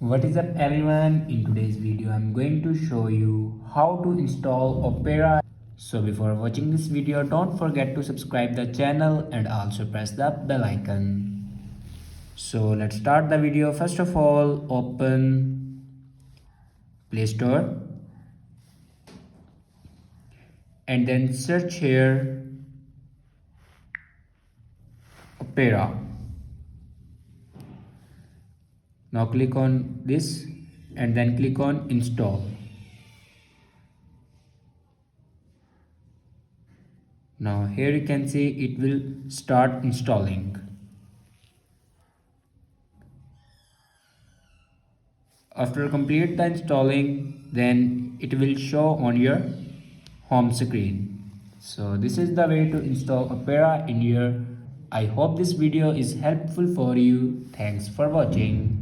What is up everyone? In today's video I'm going to show you how to install Opera. So before watching this video, don't forget to subscribe the channel and also press the bell icon. So let's start the video. First of all, open Play Store and then search here Opera. Now click on this and then click on install. Now here you can see it will start installing. After complete the installing, then it will show on your home screen. So this is the way to install Opera in your. I hope this video is helpful for you. Thanks for watching.